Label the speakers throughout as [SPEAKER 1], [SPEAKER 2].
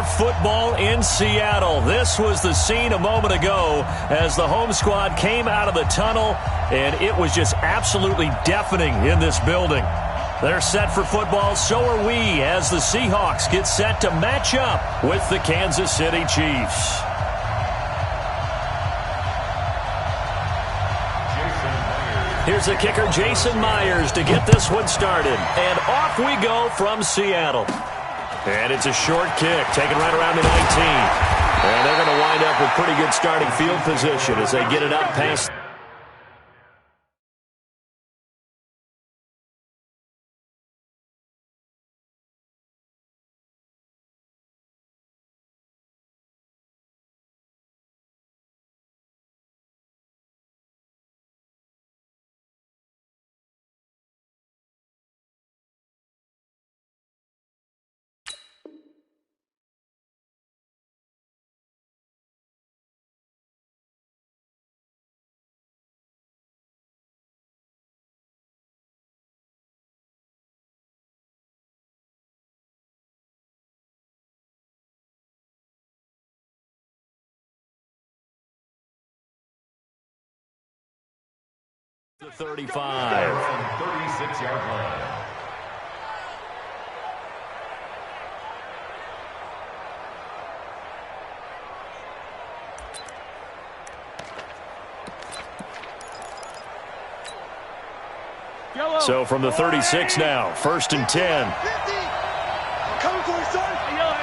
[SPEAKER 1] more football in Seattle. This was the scene a moment ago as the home squad came out of the tunnel, and it was just absolutely deafening in this building. They're set for football, so are we, as the Seahawks get set to match up with the Kansas City Chiefs. Here's the kicker, Jason Myers, to get this one started. And off we go from Seattle. And it's a short kick, taken right around the 19. And they're going to wind up with pretty good starting field position as they get it up past. The 35. From 36-yard line. So from the 36 now, 1st and 10.
[SPEAKER 2] Coming for you, son. Go.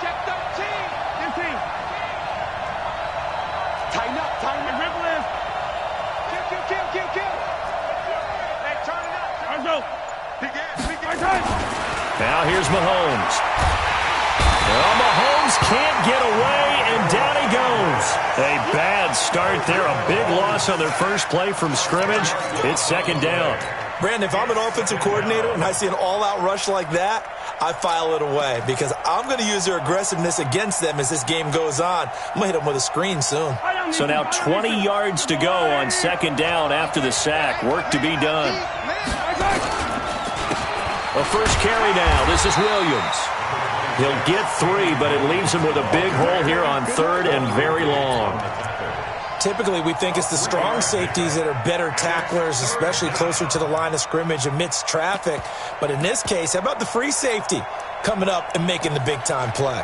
[SPEAKER 2] Check 13. 15. Tighten up. Ripple in. Kill. Hey, turn it up. Let's go. Big ass.
[SPEAKER 1] Now here's Mahomes. Well, Mahomes can't get away, and down he goes. A bad start there. A big loss on their first play from scrimmage. It's 2nd down.
[SPEAKER 3] Brandon, if I'm an offensive coordinator and I see an all-out rush like that, I file it away because I'm going to use their aggressiveness against them as this game goes on. I'm going to hit them with a screen soon.
[SPEAKER 1] So now 20 yards to go on 2nd down after the sack. Work to be done. A first carry now. This is Williams. He'll get 3, but it leaves him with a big hole here on 3rd and very long.
[SPEAKER 3] Typically, we think it's the strong safeties that are better tacklers, especially closer to the line of scrimmage amidst traffic. But in this case, how about the free safety coming up and making the big-time play?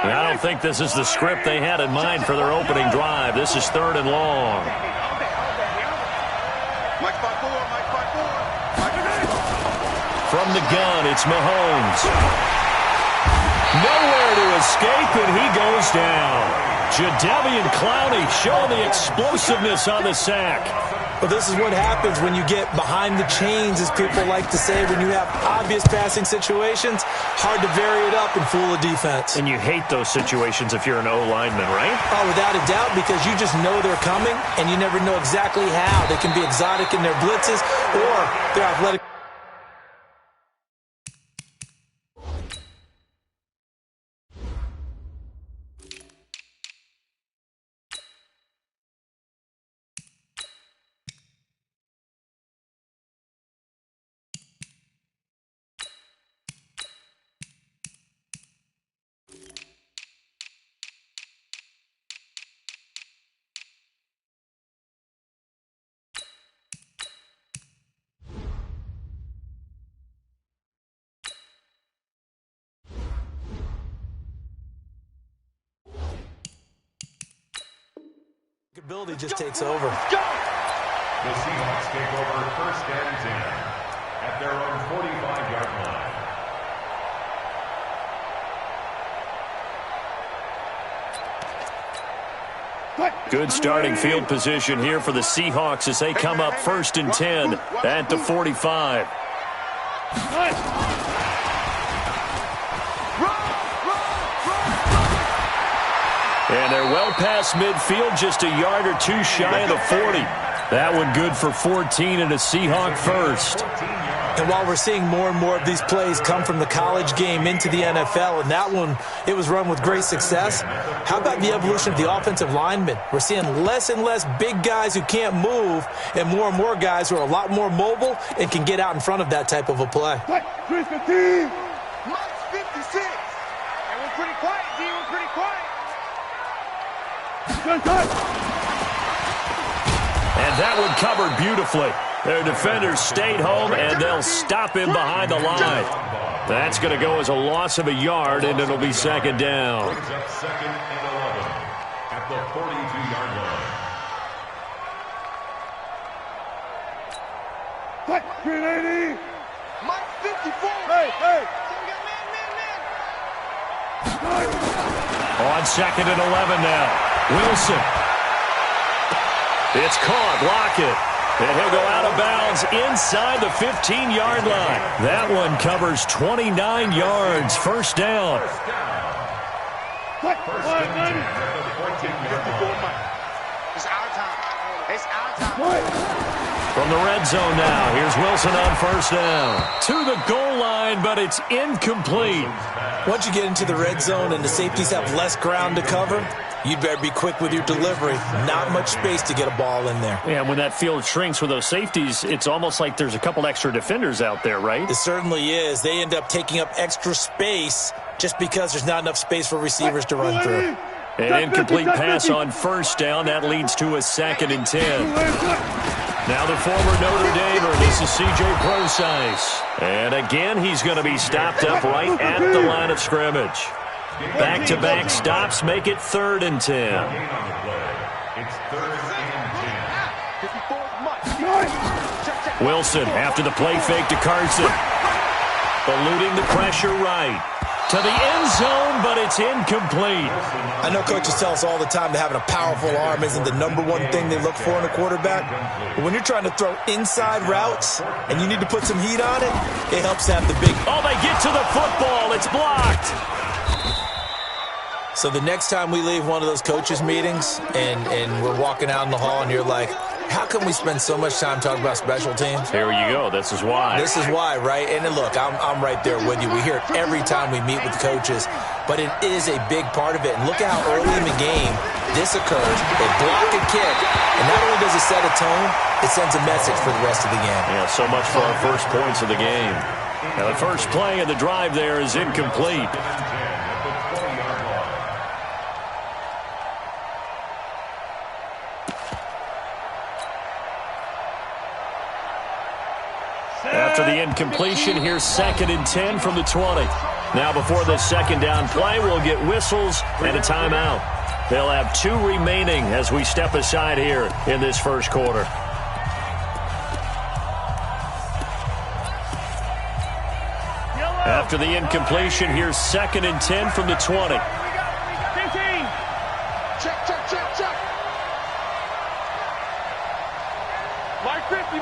[SPEAKER 1] I don't think this is the script they had in mind for their opening drive. This is 3rd and long. From the gun, it's Mahomes. Nowhere to escape, and he goes down. Jadeveon Clowney showing the explosiveness on the sack.
[SPEAKER 3] Well, this is what happens when you get behind the chains, as people like to say, when you have obvious passing situations. Hard to vary it up and fool a defense.
[SPEAKER 1] And you hate those situations if you're an O-lineman, right?
[SPEAKER 3] Oh, without a doubt, because you just know they're coming, and you never know exactly how. They can be exotic in their blitzes, or they're athletic. Ability just takes over.
[SPEAKER 2] Go!
[SPEAKER 4] The Seahawks take over 1st and 10 at their own 45-yard line.
[SPEAKER 1] Good starting field position here for the Seahawks as they come up 1st and 10 at the 45. And they're well past midfield, just a yard or 2 shy of the 40. That one good for 14 and a Seahawk first.
[SPEAKER 3] And while we're seeing more and more of these plays come from the college game into the NFL, and that one, it was run with great success, how about the evolution of the offensive linemen? We're seeing less and less big guys who can't move and more guys who are a lot more mobile and can get out in front of that type of a play.
[SPEAKER 2] Mike's 56. And we're pretty quiet, D. We're pretty quiet.
[SPEAKER 1] And that one covered beautifully. Their defenders stayed home, and they'll stop him behind the line. That's going to go as a loss of a yard, and it'll be second down.
[SPEAKER 4] Brings up second and 11 at the 42-yard line.
[SPEAKER 2] 380. Mike 54. Hey.
[SPEAKER 1] On second and 11 now. Wilson. It's caught. Lockett. And he'll go out of bounds inside the 15-yard line. That one covers 29 yards. First down.
[SPEAKER 2] It's our time. It's our time.
[SPEAKER 1] From the red zone now, here's Wilson on first down. To the goal line, but it's incomplete.
[SPEAKER 3] Once you get into the red zone and the safeties have less ground to cover, you'd better be quick with your delivery. Not much space to get a ball in there.
[SPEAKER 1] Yeah, when that field shrinks with those safeties, it's almost like there's a couple extra defenders out there, right?
[SPEAKER 3] It certainly is. They end up taking up extra space just because there's not enough space for receivers to run through.
[SPEAKER 1] An incomplete pass on first down. That leads to a second and 10. Now the former Notre Damer, this is C.J. Procise. And again, he's going to be stopped up right at the line of scrimmage. Back-to-back stops make it 3rd and 10.
[SPEAKER 4] It's 3rd and 10.
[SPEAKER 1] Wilson after the play fake to Carson. Eluding the pressure right. To the end zone, but it's incomplete.
[SPEAKER 3] I know coaches tell us all the time that having a powerful arm isn't the #1 thing they look for in a quarterback. But when you're trying to throw inside routes and you need to put some heat on it, it helps to have the big...
[SPEAKER 1] Oh, they get to the football. It's blocked.
[SPEAKER 3] So the next time we leave one of those coaches' meetings and we're walking out in the hall and you're like, how come we spend so much time talking about special teams?
[SPEAKER 1] Here you go. This is why.
[SPEAKER 3] This is why, right? And then look, I'm right there with you. We hear it every time we meet with the coaches, but it is a big part of it. And look at how early in the game this occurs. They block a kick, and not only does it set a tone, it sends a message for the rest of the game.
[SPEAKER 1] Yeah, so much for our first points of the game. Now the first play of the drive there is incomplete. After the incompletion, here's 2nd and 10 from the 20. Now before this second down play, we'll get whistles and a timeout. They'll have 2 remaining as we step aside here in this first quarter. After the incompletion, here's 2nd and 10 from the 20.
[SPEAKER 2] Check. Mike 50.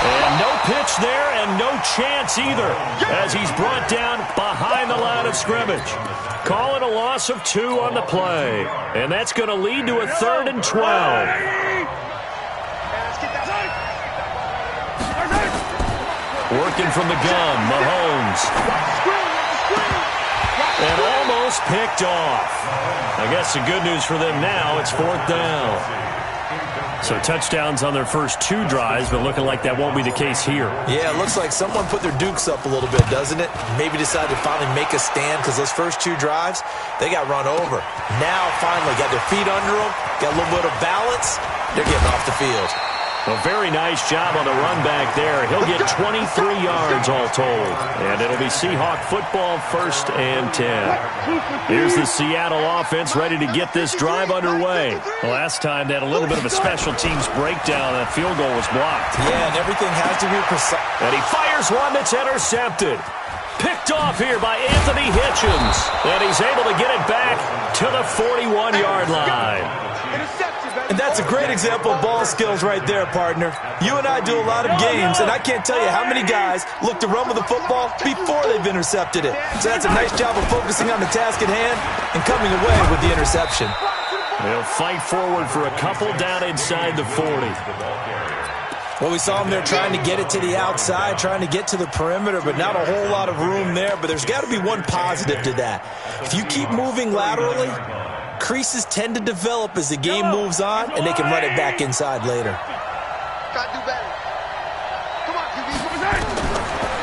[SPEAKER 1] And no pitch there and no chance either as he's brought down behind the line of scrimmage. Calling a loss of 2 on the play. And that's going to lead to a 3rd and 12. Working from the gun, Mahomes. And almost picked off. I guess the good news for them now, it's 4th down. So touchdowns on their first 2 drives, but looking like that won't be the case here.
[SPEAKER 3] Yeah, it looks like someone put their dukes up a little bit, doesn't it? Maybe decided to finally make a stand because those first 2 drives, they got run over. Now, finally, got their feet under them, got a little bit of balance. They're getting off the field.
[SPEAKER 1] A very nice job on the run back there. He'll get 23 yards all told. And it'll be Seahawk football, 1st and 10. Here's the Seattle offense ready to get this drive underway. The last time they had a little bit of a special teams breakdown. That field goal was blocked.
[SPEAKER 3] Yeah, and everything has to be precise.
[SPEAKER 1] And he fires one that's intercepted. Picked off here by Anthony Hitchens. And he's able to get it back to the 41-yard line.
[SPEAKER 3] And that's a great example of ball skills right there, partner. You and I do a lot of games, and I can't tell you how many guys look to run with the football before they've intercepted it. So that's a nice job of focusing on the task at hand and coming away with the interception.
[SPEAKER 1] They'll fight forward for a couple down inside the 40.
[SPEAKER 3] Well, we saw him there trying to get it to the outside, trying to get to the perimeter, but not a whole lot of room there. But there's got to be one positive to that. If you keep moving laterally, creases tend to develop as the game moves on, and they can run it back inside later.
[SPEAKER 2] Gotta do better. Come on, QB.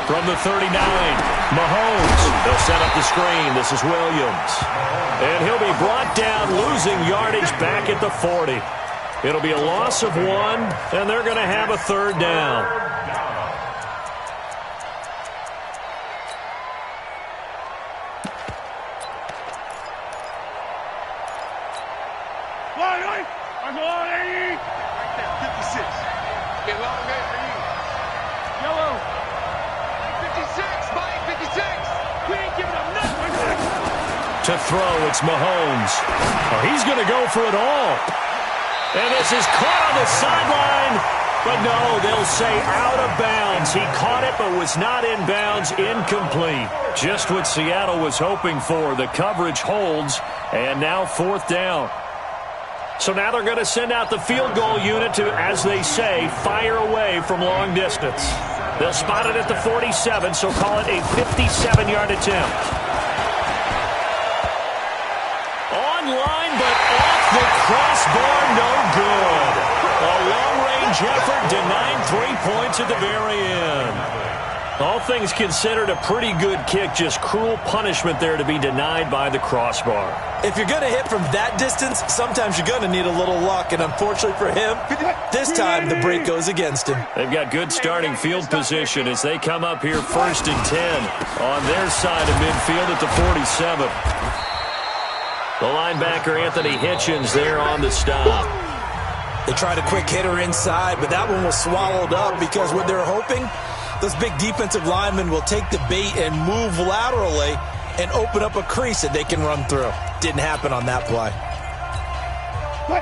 [SPEAKER 1] From the 39, Mahomes. They'll set up the screen. This is Williams. And he'll be brought down, losing yardage back at the 40. It'll be a loss of 1, and they're going to have a third down. To throw, it's Mahomes. Oh, he's going to go for it all. And this is caught on the sideline. But no, they'll say out of bounds. He caught it but was not in bounds. Incomplete. Just what Seattle was hoping for. The coverage holds. And now fourth down. So now they're going to send out the field goal unit to, as they say, fire away from long distance. They'll spot it at the 47, so call it a 57-yard attempt. Line, but off the crossbar, no good. A long-range effort denied 3 points at the very end. All things considered, a pretty good kick, just cruel punishment there to be denied by the crossbar.
[SPEAKER 3] If you're going to hit from that distance, sometimes you're going to need a little luck, and unfortunately for him, this time the break goes against him.
[SPEAKER 1] They've got good starting field position as they come up here 1st and 10 on their side of midfield at the 47. The linebacker, Anthony Hitchens, there on the stop.
[SPEAKER 3] They tried a quick hitter inside, but that one was swallowed up because what they're hoping, those big defensive linemen will take the bait and move laterally and open up a crease that they can run through. Didn't happen on that play.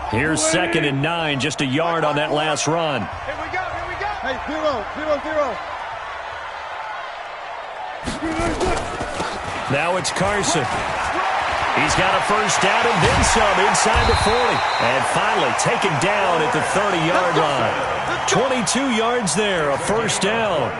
[SPEAKER 1] Here's 2nd and 9, just a yard on that last run.
[SPEAKER 2] Here we go, here we go.
[SPEAKER 5] Hey, 0-0-0.
[SPEAKER 1] Now it's Carson. He's got a first down and then some inside the 40. And finally taken down at the 30-yard line. 22 yards there, a first down.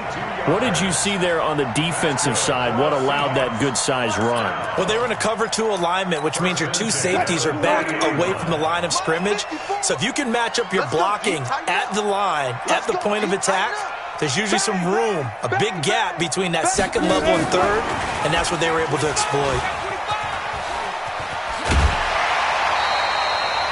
[SPEAKER 1] What did you see there on the defensive side? What allowed that good-sized run?
[SPEAKER 3] Well, they were in a cover 2 alignment, which means your 2 safeties are back away from the line of scrimmage. So if you can match up your blocking at the line, at the point of attack, there's usually some room, a big gap between that 2nd level and 3rd, and that's what they were able to exploit.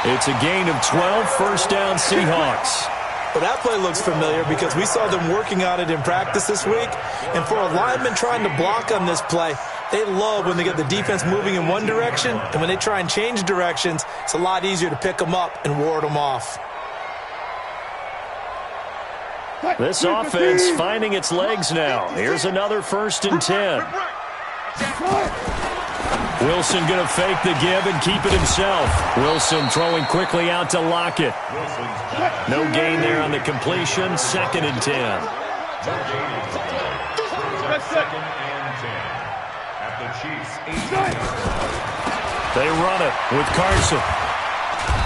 [SPEAKER 1] It's a gain of 12, first down Seahawks.
[SPEAKER 3] Well, that play looks familiar because we saw them working on it in practice this week. And for a lineman trying to block on this play, they love when they get the defense moving in one direction. And when they try and change directions, it's a lot easier to pick them up and ward them off.
[SPEAKER 1] This offense finding its legs now. Here's another 1st and 10. Wilson going to fake the give and keep it himself. Wilson throwing quickly out to Lockett. No gain there on the completion. 2nd and 10.
[SPEAKER 4] At the Chiefs' 8.
[SPEAKER 1] They run it with Carson.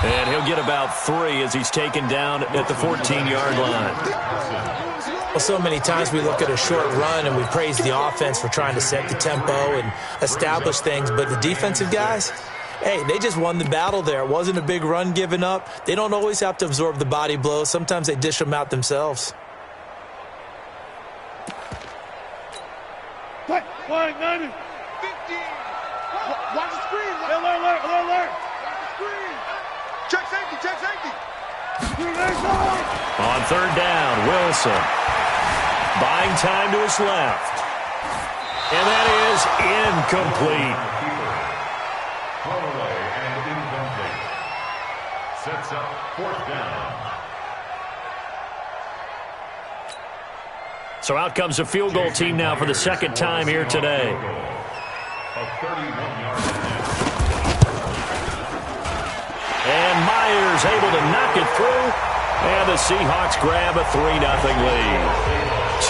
[SPEAKER 1] And he'll get about 3 as he's taken down at the 14-yard line.
[SPEAKER 3] Well, so many times we look at a short run and we praise the offense for trying to set the tempo and establish things, but the defensive guys, hey, they just won the battle there. It wasn't a big run given up. They don't always have to absorb the body blows. Sometimes they dish them out themselves.
[SPEAKER 5] What? 190.
[SPEAKER 2] 15. Watch the screen.
[SPEAKER 5] Alert.
[SPEAKER 2] Check safety.
[SPEAKER 1] On 3rd down, Wilson. Buying time to his left. And that is incomplete.
[SPEAKER 4] Thrown away and incomplete. Sets up 4th down.
[SPEAKER 1] So out comes a field goal team now for the 2nd time here today.
[SPEAKER 4] A 31-yard attempt.
[SPEAKER 1] And Myers able to knock it through. And the Seahawks grab a 3-0 lead.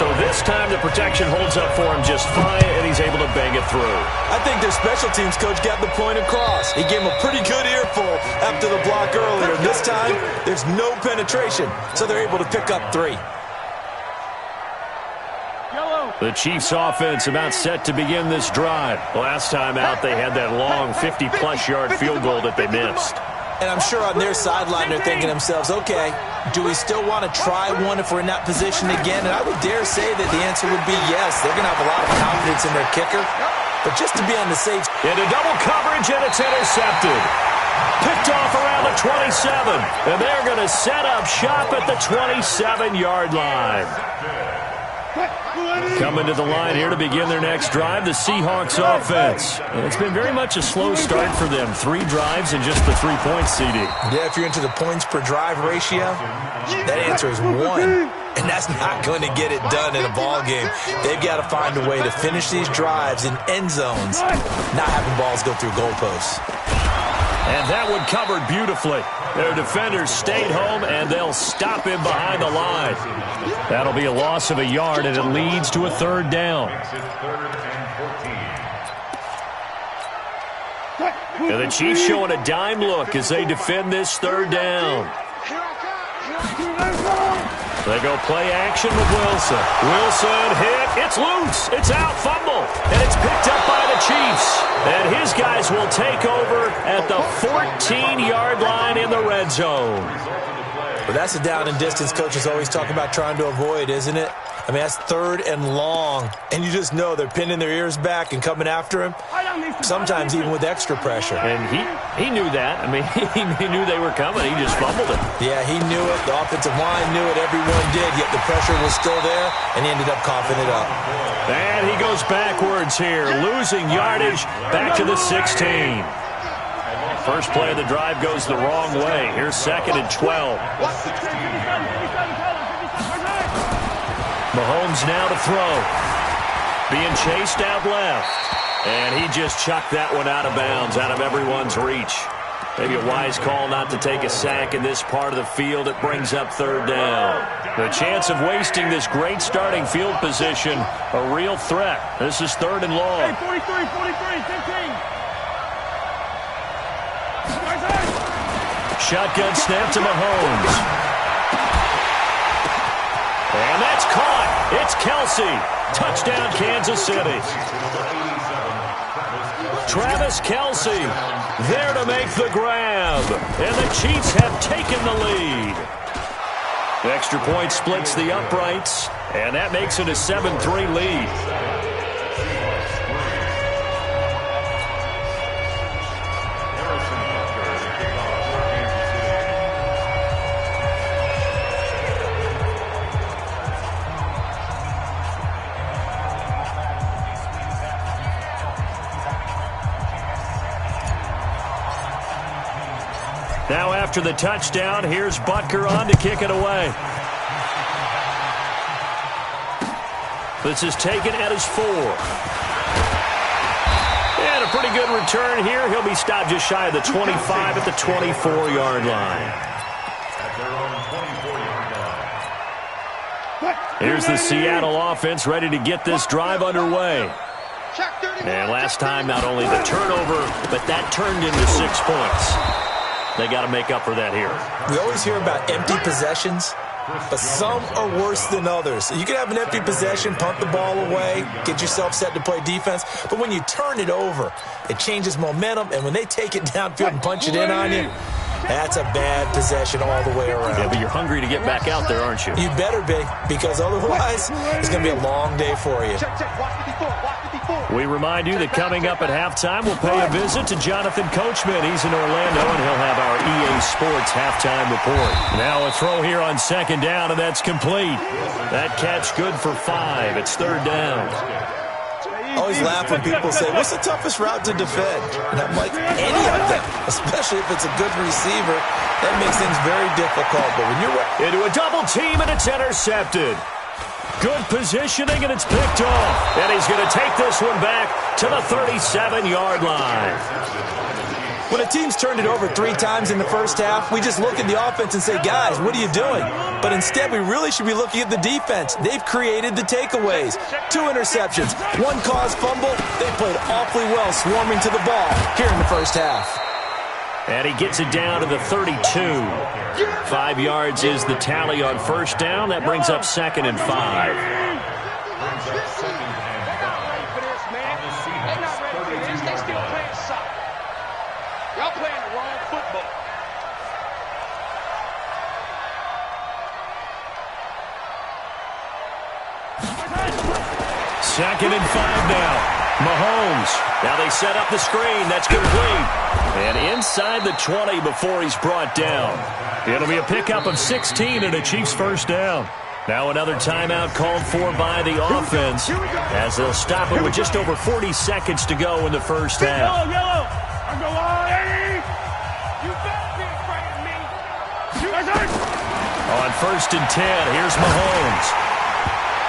[SPEAKER 1] So this time the protection holds up for him just fine, and he's able to bang it through.
[SPEAKER 3] I think their special teams coach got the point across. He gave him a pretty good earful after the block earlier. This time, there's no penetration, so they're able to pick up 3.
[SPEAKER 1] The Chiefs offense about set to begin this drive. Last time out, they had that long 50-plus yard field goal that they missed.
[SPEAKER 3] And I'm sure on their sideline they're thinking to themselves, okay, do we still want to try one if we're in that position again? And I would dare say that the answer would be yes. They're going to have a lot of confidence in their kicker. But just to be on the safe...
[SPEAKER 1] Into double coverage, and it's intercepted. Picked off around the 27. And they're going to set up shop at the 27-yard line. Coming to the line here to begin their next drive, the Seahawks offense. And it's been very much a slow start for them. 3 drives and just the 3 points, CD.
[SPEAKER 3] Yeah, if you're into the points per drive ratio, that answer is 1. And that's not going to get it done in a ball game. They've got to find a way to finish these drives in end zones, not having balls go through goalposts.
[SPEAKER 1] And that one covered beautifully. Their defenders stayed home, and they'll stop him behind the line. That'll be a loss of a yard, and it leads to a 3rd down. And the Chiefs showing a dime look as they defend this 3rd down. They go play action with Wilson. Wilson hit. It's loose. It's out. Fumble. And it's picked up by the Chiefs. And his guys will take over at the 14-yard line in the red zone.
[SPEAKER 3] But that's a down and distance coaches always talk about trying to avoid, isn't it? I mean, that's 3rd and long. And you just know they're pinning their ears back and coming after him, sometimes even with extra pressure.
[SPEAKER 1] And he knew that. I mean, he knew they were coming. He just fumbled it.
[SPEAKER 3] Yeah, he knew it. The offensive line knew it. Everyone did, yet the pressure was still there, and he ended up coughing it up.
[SPEAKER 1] And he goes backwards here, losing yardage back to the 16. First play of the drive goes the wrong way. Here's 2nd and 12. Mahomes now to throw. Being chased out left. And he just chucked that one out of bounds, out of everyone's reach. Maybe a wise call not to take a sack in this part of the field. It brings up 3rd down. The chance of wasting this great starting field position, a real threat. This is 3rd and long.
[SPEAKER 5] Hey, 43, 15.
[SPEAKER 1] Shotgun snap to Mahomes. And that's caught. It's Kelsey. Touchdown, Kansas City. Travis Kelsey there to make the grab. And the Chiefs have taken the lead. The extra point splits the uprights, and that makes it a 7-3 lead. Now after the touchdown, here's Butker on to kick it away. This is taken at his 4. And a pretty good return here. He'll be stopped just shy of the 25 at the 24-yard line. Here's the Seattle offense ready to get this drive underway. And last time, not only the turnover, but that turned into 6 points. They got to make up for that here.
[SPEAKER 3] We always hear about empty possessions, but some are worse than others. You can have an empty possession, punt the ball away, get yourself set to play defense, but when you turn it over, it changes momentum, and when they take it downfield and punch it in on you, that's a bad possession all the way around.
[SPEAKER 1] Yeah, but you're hungry to get back out there, aren't you?
[SPEAKER 3] You better be, because otherwise, it's going to be a long day for you.
[SPEAKER 1] We remind you that coming up at halftime, we'll pay a visit to Jonathan Coachman. He's in Orlando, and he'll have our EA Sports halftime report. Now a throw here on 2nd down, and that's complete. That catch good for 5. It's 3rd down.
[SPEAKER 3] I always laugh when people say, what's the toughest route to defend? And I'm like, any of them, especially if it's a good receiver. That makes things very difficult. But when you're
[SPEAKER 1] into a double team, and it's intercepted. Good positioning, and it's picked off. And he's going to take this one back to the 37-yard line.
[SPEAKER 3] When a team's turned it over 3 times in the first half, we just look at the offense and say, guys, what are you doing? But instead, we really should be looking at the defense. They've created the takeaways. 2 interceptions, 1 caused fumble. They played awfully well swarming to the ball here in the first half.
[SPEAKER 1] And he gets it down to the 32. 5 yards is the tally on first down. That brings up 2nd and 5.
[SPEAKER 2] Y'all playing the wrong football.
[SPEAKER 1] Second and 5 now. Mahomes. Now they set up the screen. That's complete. And inside the 20 before he's brought down. It'll be a pickup of 16 and a Chiefs first down. Now another timeout called for by the offense as they'll stop it with just over 40 seconds to go in the first half.
[SPEAKER 5] Yellow. I go on, Eddie. You better be afraid of me.
[SPEAKER 1] On 1st and 10, here's Mahomes.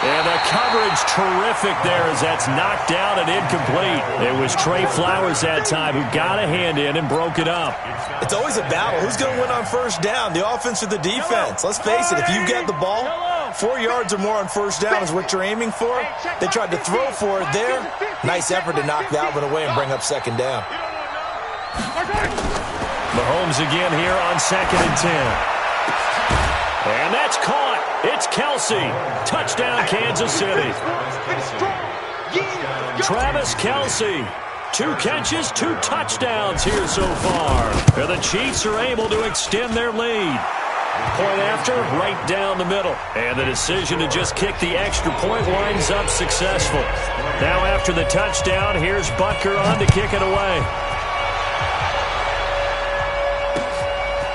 [SPEAKER 1] And the coverage terrific there as that's knocked down and incomplete. It was Trey Flowers that time who got a hand in and broke it up.
[SPEAKER 3] It's always a battle. Who's going to win on first down, the offense or the defense? Let's face it, if you've got the ball, 4 yards or more on first down is what you're aiming for. They tried to throw for it there. Nice effort to knock Dalvin away and bring up 2nd down.
[SPEAKER 1] Mahomes again here on 2nd and 10. And that's caught. It's Kelce. Touchdown, Kansas City. Travis Kelce. 2 catches, 2 touchdowns here so far. And the Chiefs are able to extend their lead. Point after, right down the middle. And the decision to just kick the extra point winds up successful. Now after the touchdown, here's Butker on to kick it away.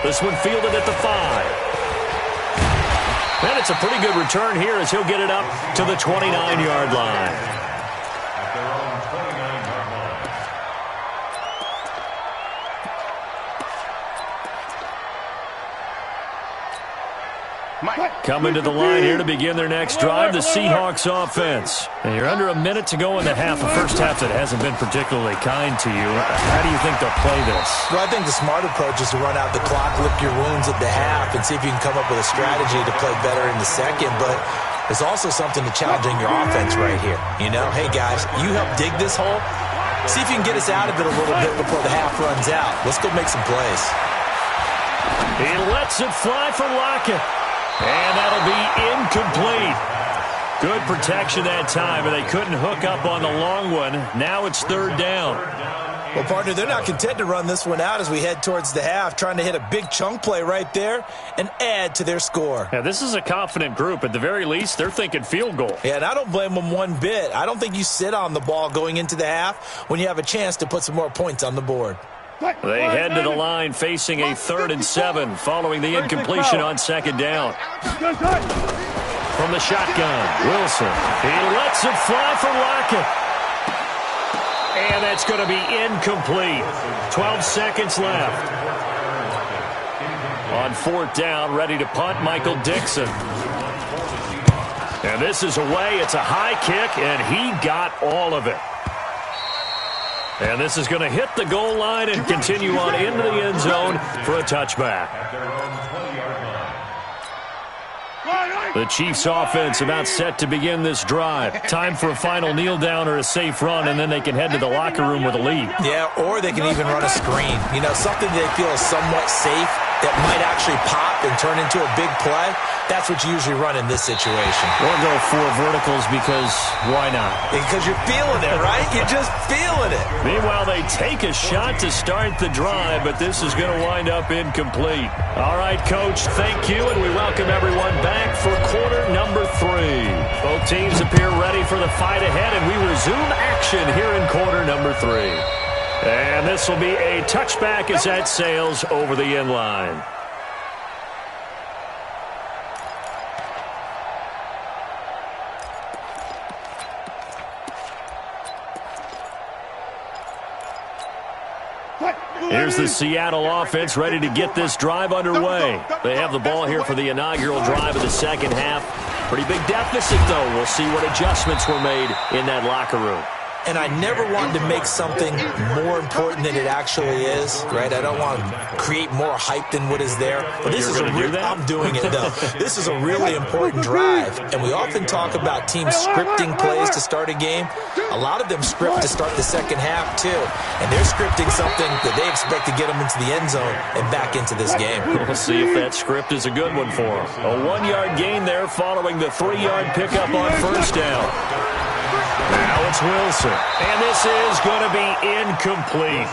[SPEAKER 1] This one fielded at the 5. And it's a pretty good return here as he'll get it up to the 29-yard line.
[SPEAKER 4] At their own 29-yard line.
[SPEAKER 1] Coming to the line here to begin their next drive, the Seahawks offense. And you're under a minute to go in the half, a first half that hasn't been particularly kind to you. How do you think they'll play this?
[SPEAKER 3] Well, I think the smart approach is to run out the clock, lick your wounds at the half, and see if you can come up with a strategy to play better in the second. But there's also something to challenging your offense right here. You know, hey, guys, you help dig this hole. See if you can get us out of it a little bit before the half runs out. Let's go make some plays.
[SPEAKER 1] He lets it fly for Lockett. And that'll be incomplete. Good protection that time, and they couldn't hook up on the long one. Now it's 3rd down.
[SPEAKER 3] Well, partner, they're not content to run this one out as we head towards the half, trying to hit a big chunk play right there and add to their score.
[SPEAKER 1] Yeah, this is a confident group. At the very least, they're thinking field goal.
[SPEAKER 3] Yeah, and I don't blame them one bit. I don't think you sit on the ball going into the half when you have a chance to put some more points on the board.
[SPEAKER 1] They head to the line facing a 3rd and 7 following the incompletion on 2nd down. From the shotgun, Wilson. He lets it fly for Lockett. And that's going to be incomplete. 12 seconds left. On 4th down, ready to punt, Michael Dixon. And this is away. It's a high kick, and he got all of it. And this is going to hit the goal line and continue on into the end zone for a touchback. The Chiefs offense about set to begin this drive. Time for a final kneel down or a safe run, and then they can head to the locker room with a lead.
[SPEAKER 3] Yeah, or they can even run a screen. You know, something they feel is somewhat safe that might actually pop and turn into a big play. That's what you usually run in this situation.
[SPEAKER 1] Or go 4 verticals because why not?
[SPEAKER 3] Because you're feeling it, right? You're just feeling it.
[SPEAKER 1] Meanwhile, they take a shot to start the drive, but this is going to wind up incomplete. All right, Coach, thank you, and we welcome everyone back for quarter number 3. Both teams appear ready for the fight ahead, and we resume action here in quarter number 3. And this will be a touchback as that sails over the end line. Here's the Seattle offense ready to get this drive underway. They have the ball here for the inaugural drive of the second half. Pretty big deficit, though. We'll see what adjustments were made in that locker room.
[SPEAKER 3] and I never wanted to make something more important than it actually is, right? I don't want to create more hype than what is there. But this is I'm doing it, though. This is a really important drive, and we often talk about teams scripting plays to start a game. A lot of them script to start the second half, too, and they're scripting something that they expect to get them into the end zone and back into this game.
[SPEAKER 1] We'll see if that script is a good one for them. A 1-yard gain there following the 3-yard pickup on first down. Now it's Wilson, and this is going to be incomplete.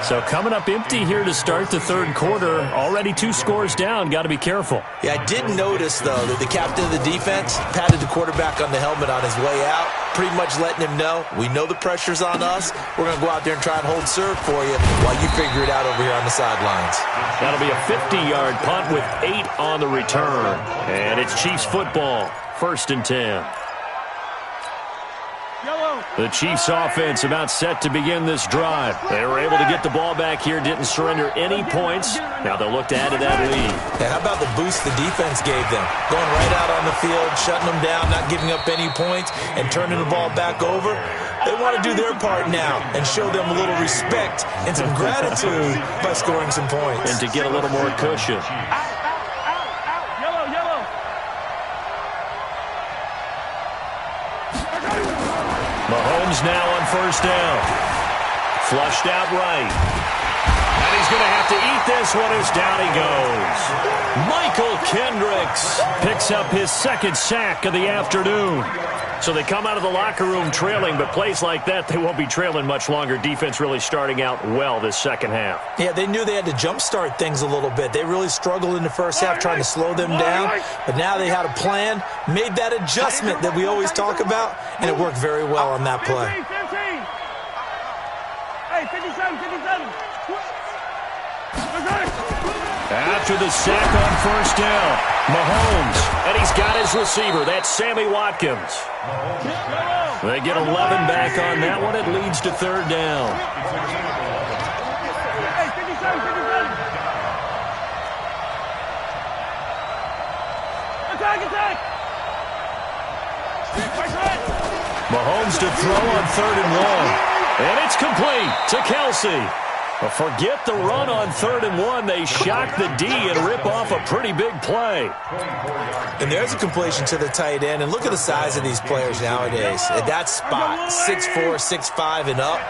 [SPEAKER 1] So coming up empty here to start the third quarter. Already 2 scores down. Got to be careful.
[SPEAKER 3] Yeah, I did notice, though, that the captain of the defense patted the quarterback on the helmet on his way out, pretty much letting him know, we know the pressure's on us. We're going to go out there and try and hold serve for you while you figure it out over here on the sidelines.
[SPEAKER 1] That'll be a 50-yard punt with 8 on the return. And it's Chiefs football, 1st and 10. The Chiefs offense about set to begin this drive. They were able to get the ball back here, didn't surrender any points. Now they'll look to add to that lead.
[SPEAKER 3] Yeah, how about the boost the defense gave them? Going right out on the field, shutting them down, not giving up any points, and turning the ball back over. They want to do their part now and show them a little respect and some gratitude by scoring some points.
[SPEAKER 1] And to get a little more cushion. Mahomes now on first down. Flushed out right. And he's going to have to eat this one as down he goes. Michael Kendricks picks up his 2nd sack of the afternoon. So they come out of the locker room trailing, but plays like that, they won't be trailing much longer. Defense really starting out well this second half.
[SPEAKER 3] Yeah, they knew they had to jumpstart things a little bit. They really struggled in the first half trying to slow them down, but now they had a plan, made that adjustment that we always talk about, and it worked very well on that play.
[SPEAKER 5] 57.
[SPEAKER 1] After the sack on first down, Mahomes, and he's got his receiver. That's Sammy Watkins. They get 11 back on that one. It leads to 3rd down. Mahomes to throw on 3rd and 1. And it's complete to Kelsey. Well, forget the run on 3rd and 1. They shock the D and rip off a pretty big play.
[SPEAKER 3] And there's a completion to the tight end. And look at the size of these players nowadays. At that spot, 6'4", 6'5", and up.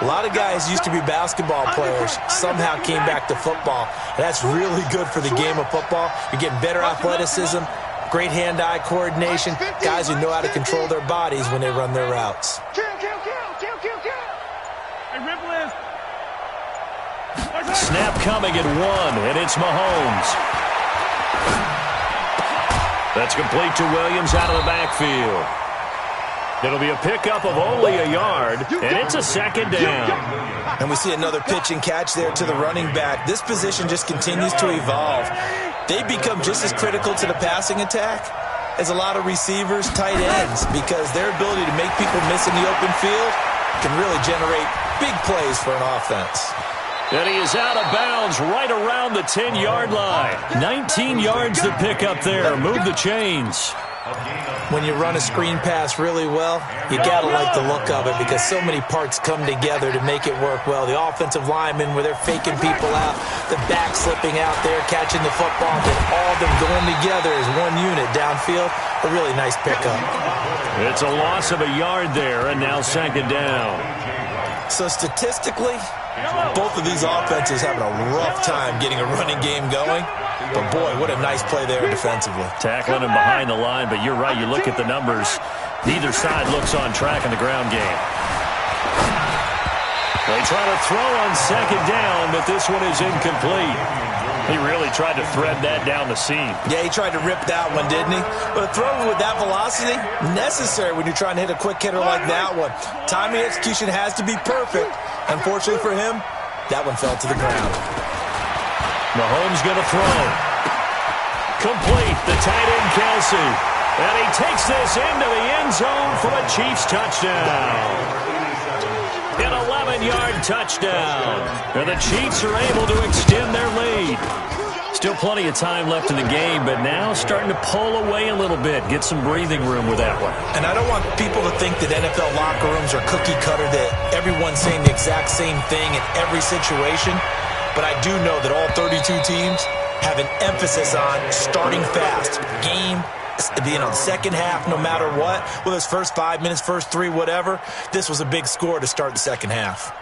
[SPEAKER 3] A lot of guys used to be basketball players, somehow came back to football. And that's really good for the game of football. You're getting better athleticism, great hand-eye coordination, guys who know how to control their bodies when they run their routes.
[SPEAKER 1] Snap coming at 1, and it's Mahomes. That's complete to Williams out of the backfield. It'll be a pickup of only a yard, and it's a 2nd down.
[SPEAKER 3] And we see another pitch and catch there to the running back. This position just continues to evolve. They become just as critical to the passing attack as a lot of receivers, tight ends, because their ability to make people miss in the open field can really generate big plays for an offense.
[SPEAKER 1] And he is out of bounds right around the 10-yard line. 19 yards to pick up there. Move the chains.
[SPEAKER 3] When you run a screen pass really well, you got to like the look of it because so many parts come together to make it work well. The offensive linemen, where they're faking people out, the back slipping out there, catching the football, then all of them going together as one unit downfield. A really nice pickup.
[SPEAKER 1] It's a loss of a yard there, and now 2nd down.
[SPEAKER 3] So statistically, both of these offenses having a rough time getting a running game going. But, boy, what a nice play there defensively.
[SPEAKER 1] Tackling him behind the line, but you're right. You look at the numbers. Neither side looks on track in the ground game. They try to throw on 2nd down, but this one is incomplete. He really tried to thread that down the seam.
[SPEAKER 3] Yeah, he tried to rip that one, didn't he? But a throw with that velocity, necessary when you're trying to hit a quick hitter like that one. Timing execution has to be perfect. Unfortunately for him, that one fell to the ground.
[SPEAKER 1] Mahomes going to throw. Complete, the tight end Kelsey. And he takes this into the end zone for a Chiefs touchdown. An 11-yard touchdown. And the Chiefs are able to extend their lead. Still plenty of time left in the game, but now starting to pull away a little bit. Get some breathing room with that one.
[SPEAKER 3] And I don't want people to think that NFL locker rooms are cookie cutter, that everyone's saying the exact same thing in every situation. But I do know that all 32 teams have an emphasis on starting fast. Game, second half, no matter what. Whether it's first 5 minutes, first 3, whatever. This was a big score to start the second half.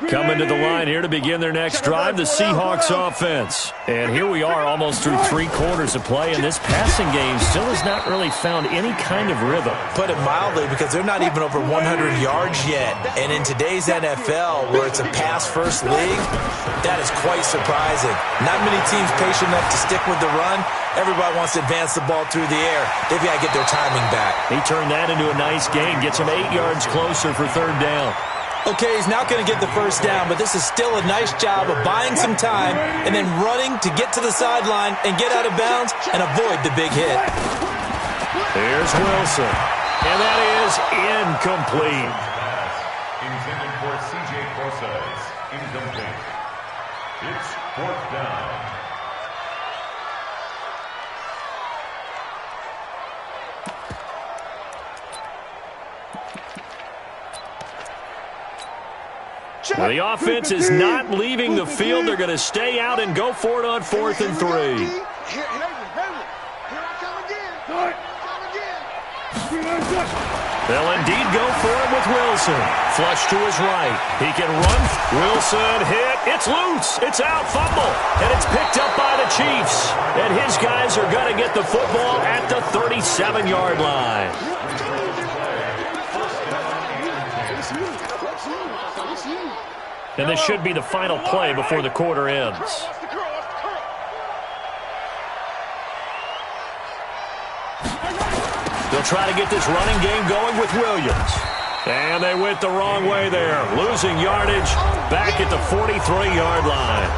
[SPEAKER 1] Coming to the line here to begin their next drive, the Seahawks offense. And here we are almost through 3 quarters of play, and this passing game still has not really found any kind of rhythm.
[SPEAKER 3] Put it mildly, because they're not even over 100 yards yet. And in today's NFL, where it's a pass-first league, that is quite surprising. Not many teams patient enough to stick with the run. Everybody wants to advance the ball through the air. They've got to get their timing back.
[SPEAKER 1] He turned that into a nice gain, gets him 8 yards closer for third down.
[SPEAKER 3] Okay, he's not going to get the first down, but this is still a nice job of buying some time and then running to get to the sideline and get out of bounds and avoid the big hit.
[SPEAKER 1] Here's Wilson, and that is incomplete.
[SPEAKER 4] Intended for C.J. Process. Incomplete. It's 4th down.
[SPEAKER 1] Well, the offense is not leaving the field. They're going to stay out and go for it on 4th and 3.
[SPEAKER 2] Here I come again.
[SPEAKER 1] They'll indeed go for it with Wilson. Flush to his right. He can run. Wilson hit. It's loose. It's out. Fumble. And it's picked up by the Chiefs. And his guys are going to get the football at the 37-yard line. And this should be the final play before the quarter ends. They'll try to get this running game going with Williams. And they went the wrong way there. Losing yardage back at the 43-yard line.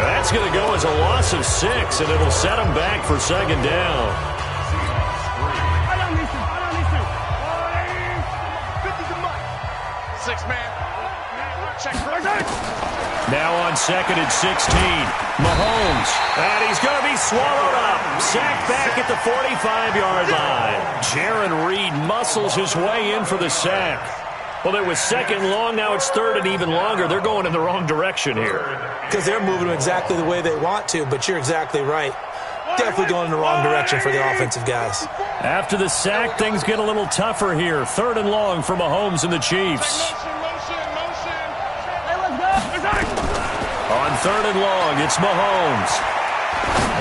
[SPEAKER 1] That's going to go as a loss of 6, and it'll set them back for second down. Now on second and 16, Mahomes, and he's going to be swallowed up. Sacked back at the 45-yard line. Jaron Reed muscles his way in for the sack. Well, it was second long, now it's third and even longer. They're going in the wrong direction here.
[SPEAKER 3] Because they're moving exactly the way they want to, but you're exactly right. Definitely going in the wrong direction for the offensive guys.
[SPEAKER 1] After the sack, things get a little tougher here. Third and long for Mahomes and the Chiefs. On third and long, it's Mahomes.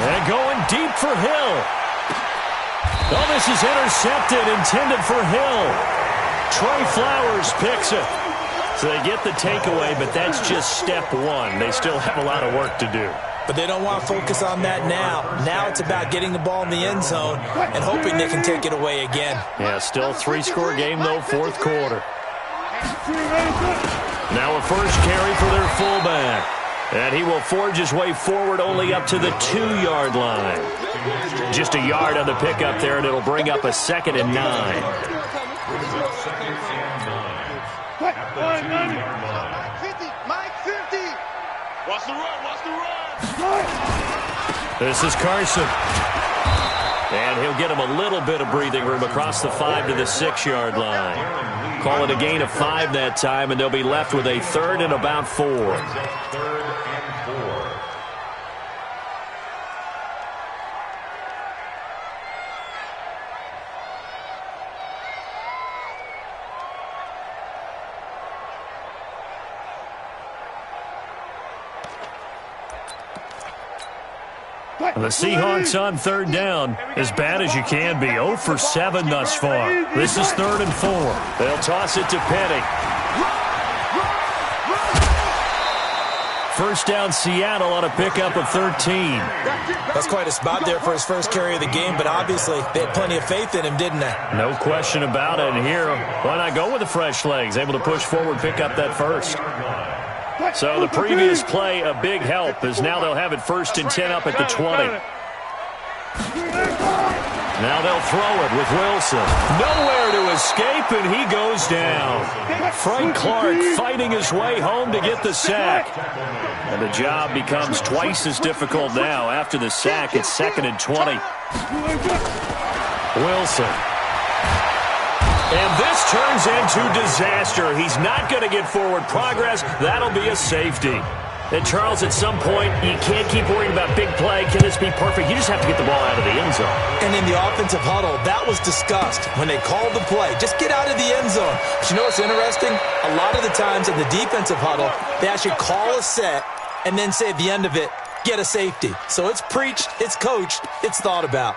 [SPEAKER 1] And going deep for Hill. Oh, this is intercepted, intended for Hill. Trey Flowers picks it. So they get the takeaway, but that's just step one. They still have a lot of work to do.
[SPEAKER 3] But they don't want to focus on that now. Now it's about getting the ball in the end zone and hoping they can take it away again.
[SPEAKER 1] Yeah, still a 3-score game, though, fourth quarter. Now a first carry for their fullback. And he will forge his way forward only up to the 2-yard line. Just a yard on the pickup there, and it'll bring up a 2nd and 9.
[SPEAKER 2] Mike 50.
[SPEAKER 5] Watch the run, watch the run.
[SPEAKER 1] This is Carson. And he'll get him a little bit of breathing room across the 5 to the 6-yard line. Call it a gain of 5 that time, and they'll be left with a 3rd and about 4.
[SPEAKER 4] 3rd and 4.
[SPEAKER 1] The Seahawks on third down, as bad as you can be. 0 for 7 thus far. This is 3rd and 4. They'll toss it to Penny. First down, Seattle on a pickup of 13.
[SPEAKER 3] That's quite a spot there for his first carry of the game, but obviously they had plenty of faith in him, didn't they?
[SPEAKER 1] No question about it. And here, why not go with the fresh legs? Able to push forward, pick up that first. So the previous play, a big help, as now they'll have it 1st and 10 up at the 20. Now they'll throw it with Wilson. Nowhere to escape, and he goes down. Frank Clark fighting his way home to get the sack. And the job becomes twice as difficult now. After the sack, it's 2nd and 20. Wilson. And this turns into disaster. He's not going to get forward progress. That'll be a safety. And, Charles, at some point, you can't keep worrying about big play. Can this be perfect? You just have to get the ball out of the end zone.
[SPEAKER 3] And in the offensive huddle, that was discussed when they called the play. Just get out of the end zone. But you know what's interesting? A lot of the times in the defensive huddle, they actually call a set and then say at the end of it, get a safety. So it's preached, it's coached, it's thought about.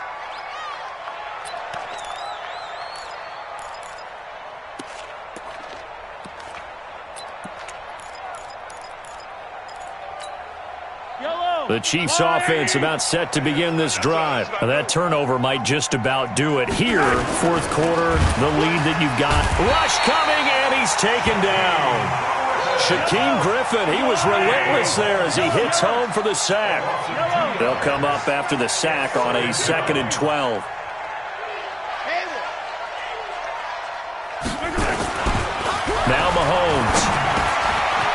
[SPEAKER 1] The Chiefs offense about set to begin this drive. That turnover might just about do it here. Fourth quarter, the lead that you've got. Rush coming, and he's taken down. Shaquem Griffin, he was relentless there as he hits home for the sack. They'll come up after the sack on a 2nd and 12. Now Mahomes.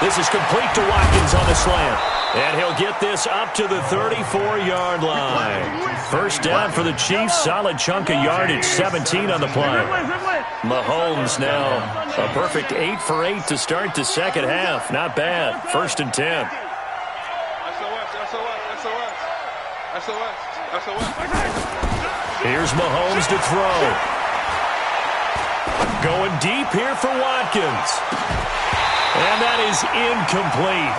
[SPEAKER 1] This is complete to Watkins on the slant. And he'll get this up to the 34-yard line. First down for the Chiefs. Solid chunk of yardage. 17 on the play. Mahomes now a perfect 8 for 8 to start the second half. Not bad. 1st and 10. Here's Mahomes to throw. Going deep here for Watkins. And that is incomplete.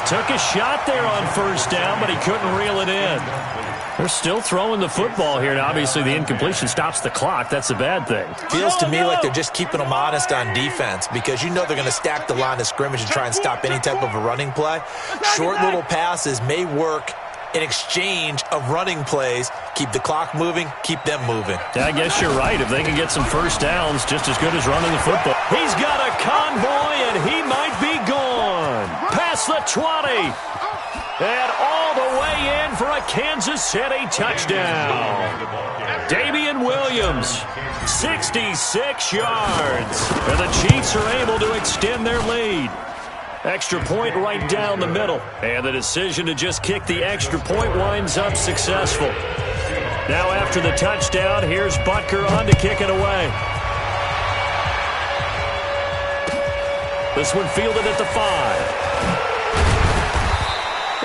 [SPEAKER 1] Took a shot there on first down, but he couldn't reel it in. They're still throwing the football here, and obviously the incompletion stops the clock. That's a bad thing.
[SPEAKER 3] Feels to me like they're just keeping them honest on defense because you know they're going to stack the line of scrimmage and try and stop any type of a running play. Short little passes may work in exchange of running plays. Keep the clock moving, keep them moving.
[SPEAKER 1] Yeah, I guess you're right. If they can get some first downs, just as good as running the football. He's got a convoy, and he might be gone. Past the 20. And all the way in for a Kansas City touchdown. Damian Williams, 66 yards. And the Chiefs are able to extend their lead. Extra point right down the middle. And the decision to just kick the extra point winds up successful. Now after the touchdown, here's Butker on to kick it away. This one fielded at the 5.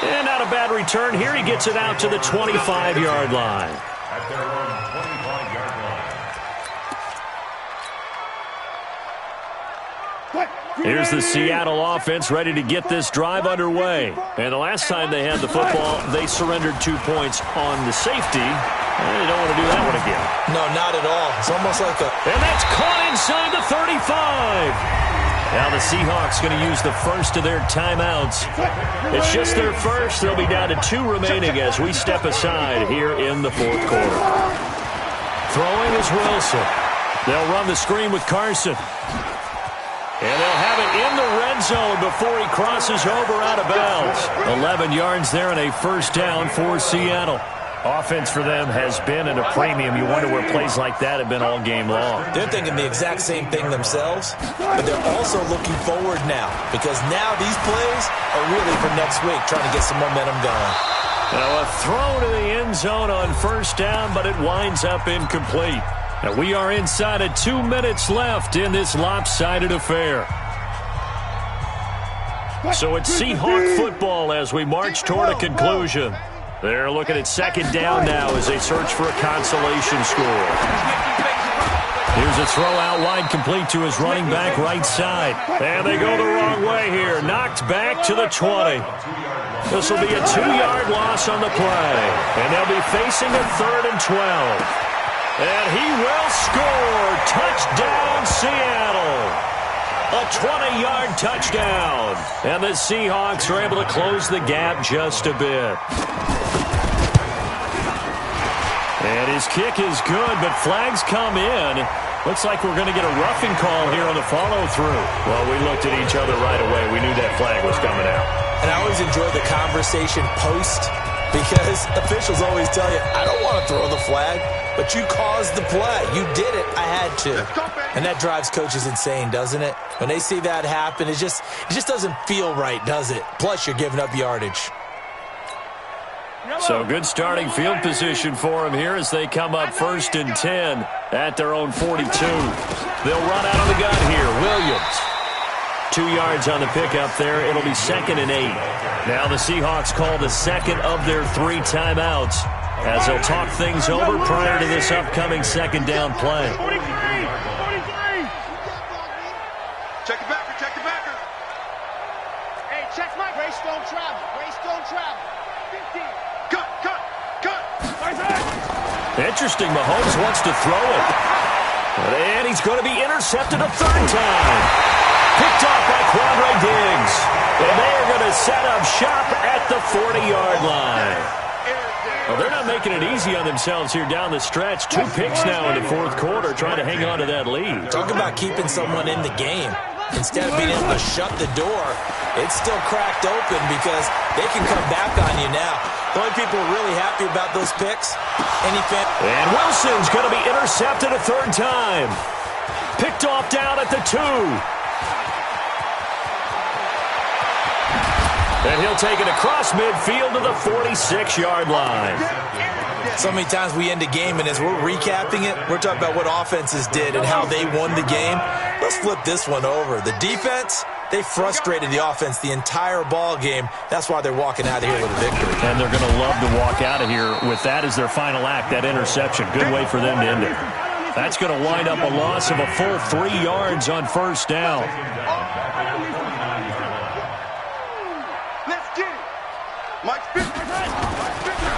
[SPEAKER 1] And not a bad return here. He gets it out to the 25-yard line.
[SPEAKER 4] At their own 25-yard line.
[SPEAKER 1] Here's the Seattle offense ready to get this drive underway. And the last time they had the football, they surrendered 2 points on the safety. And they don't want to do that one again.
[SPEAKER 3] No, not at all. It's almost like a...
[SPEAKER 1] And that's caught inside the 35. Now the Seahawks going to use the first of their timeouts. It's just their first. They'll be down to 2 remaining as we step aside here in the fourth quarter. Throwing is Wilson. They'll run the screen with Carson. And they'll have it in the red zone before he crosses over out of bounds. 11 yards there and a first down for Seattle. Offense for them has been at a premium. You wonder where plays like that have been all game long.
[SPEAKER 3] They're thinking the exact same thing themselves, but they're also looking forward now because now these plays are really for next week, trying to get some momentum going.
[SPEAKER 1] Now a throw to the end zone on first down, but it winds up incomplete. Now we are inside of 2 minutes left in this lopsided affair. So it's Seahawk football as we march toward a conclusion. They're looking at second down now as they search for a consolation score. Here's a throw out wide complete to his running back right side. And they go the wrong way here. Knocked back to the 20. This will be a 2-yard loss on the play. And they'll be facing a 3rd and 12. And he will score. Touchdown, Seattle. A 20-yard touchdown. And the Seahawks are able to close the gap just a bit. And his kick is good, but flags come in. Looks like we're going to get a roughing call here on the follow-through. Well, we looked at each other right away. We knew that flag was coming out.
[SPEAKER 3] And I always enjoy the conversation post Because officials always tell you, I don't want to throw the flag, but you caused the play. You did it. I had to. And that drives coaches insane, doesn't it? When they see that happen, it just doesn't feel right, does it? Plus, you're giving up yardage.
[SPEAKER 1] So good starting field position for them here as they come up 1st and 10 at their own 42. They'll run out of the gun here. Williams. 2 yards on the pickup there. It'll be 2nd and 8. Now the Seahawks call the second of their 3 timeouts as they'll talk things over prior to this upcoming 2nd down play.
[SPEAKER 5] 43.
[SPEAKER 2] Check the backer, check the backer.
[SPEAKER 5] Hey, check my Grace don't travel. Grace don't travel. 15.
[SPEAKER 2] Cut.
[SPEAKER 1] Interesting. Mahomes wants to throw it. And he's going to be intercepted a 3rd time. Picked off by Quandre Diggs. And they are going to set up shop at the 40-yard line. Well, they're not making it easy on themselves here down the stretch. 2 picks now in the 4th quarter, trying to hang on to that lead.
[SPEAKER 3] Talk about keeping someone in the game. Instead of being able to shut the door, it's still cracked open because they can come back on you now. The only people really happy about those picks,
[SPEAKER 1] and Wilson's going to be intercepted a 3rd time. Picked off down at the 2. And he'll take it across midfield to the 46-yard line.
[SPEAKER 3] So many times we end a game, and as we're recapping it, we're talking about what offenses did and how they won the game. Let's flip this one over. The defense, they frustrated the offense the entire ball game. That's why they're walking out of here with a victory.
[SPEAKER 1] And they're going to love to walk out of here with that as their final act, that interception. Good way for them to end it. That's going to wind up a loss of a full 3 yards on 1st down.
[SPEAKER 2] Let's get it. Mike's big.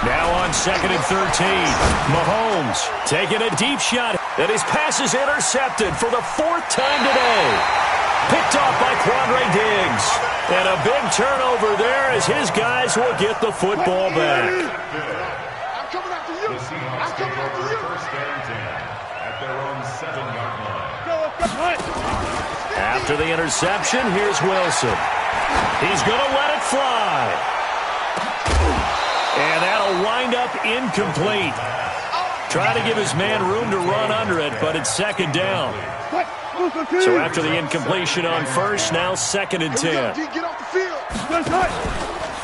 [SPEAKER 1] Now on 2nd and 13. Mahomes taking a deep shot. And his pass is intercepted for the 4th time today. Picked off by Quandre Diggs. And a big turnover there as his guys will get the football back.
[SPEAKER 2] I'm coming after you.
[SPEAKER 4] The Seahawks take over 1st and 10 at their own 7-yard line.
[SPEAKER 1] After the interception, here's Wilson. He's going to let it fly. And that'll wind up incomplete. Trying to give his man room to run under it, but it's 2nd down. So after the incompletion on 1st, now 2nd and 10.
[SPEAKER 2] Get off the field.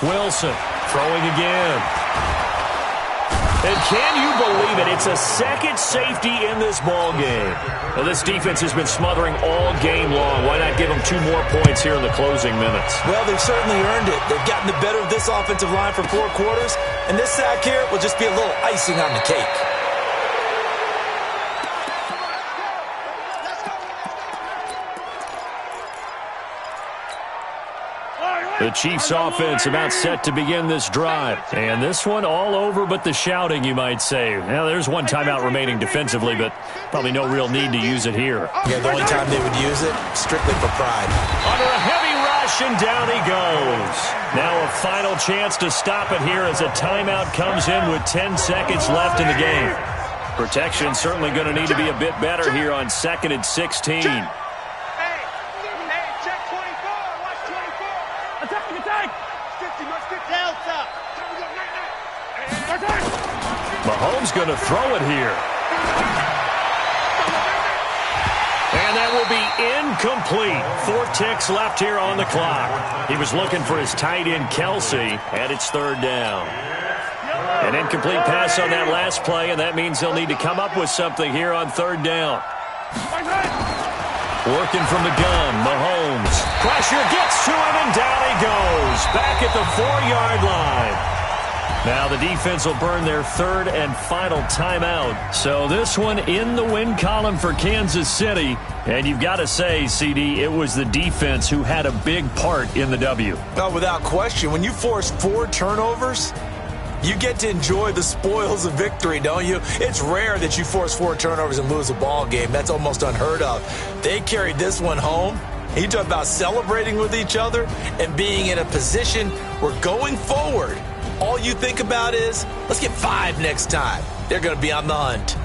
[SPEAKER 1] Wilson throwing again. And can you believe it? It's a 2nd safety in this ball game. Well, this defense has been smothering all game long. Why not give them 2 more points here in the closing minutes?
[SPEAKER 3] Well, they've certainly earned it. They've gotten the better of this offensive line for 4 quarters, and this sack here will just be a little icing on the cake.
[SPEAKER 1] The Chiefs offense about set to begin this drive. And this one all over but the shouting, you might say. Now, there's 1 timeout remaining defensively, but probably no real need to use it here.
[SPEAKER 3] Yeah, the only time they would use it, strictly for pride.
[SPEAKER 1] Under a heavy rush, and down he goes. Now a final chance to stop it here as a timeout comes in with 10 seconds left in the game. Protection certainly going to need to be a bit better here on 2nd and 16. Mahomes going to throw it here. And that will be incomplete. 4 ticks left here on the clock. He was looking for his tight end, Kelsey, and it's 3rd down. An incomplete pass on that last play, and that means they'll need to come up with something here on 3rd down. Working from the gun, Mahomes. Pressure gets to him, and down he goes. Back at the 4-yard line. Now the defense will burn their 3rd and final timeout. So this one in the win column for Kansas City. And you've got to say, CD, it was the defense who had a big part in the W.
[SPEAKER 3] No, without question. When you force 4 turnovers, you get to enjoy the spoils of victory, don't you? It's rare that you force 4 turnovers and lose a ball game. That's almost unheard of. They carried this one home. You talk about celebrating with each other and being in a position where going forward, all you think about is, let's get 5 next time. They're going to be on the hunt.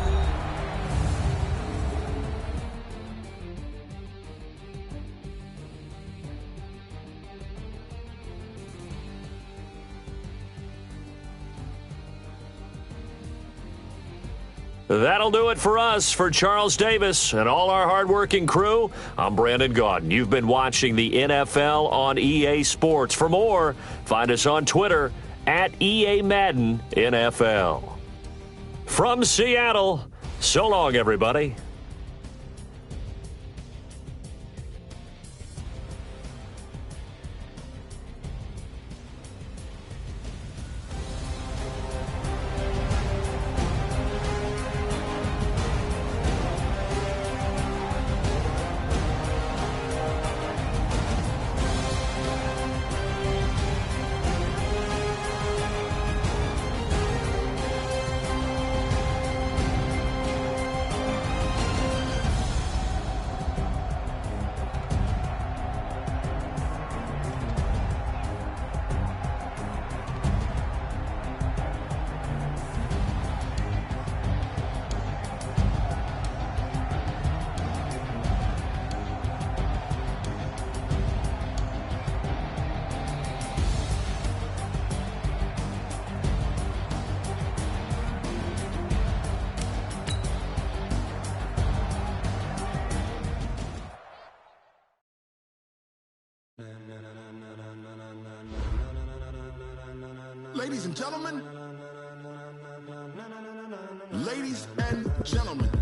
[SPEAKER 1] That'll do it for us. For Charles Davis and all our hardworking crew, I'm Brandon Gaudin. You've been watching the NFL on EA Sports. For more, find us on Twitter at EA Madden NFL. From Seattle, so long, everybody.
[SPEAKER 6] Ladies and gentlemen,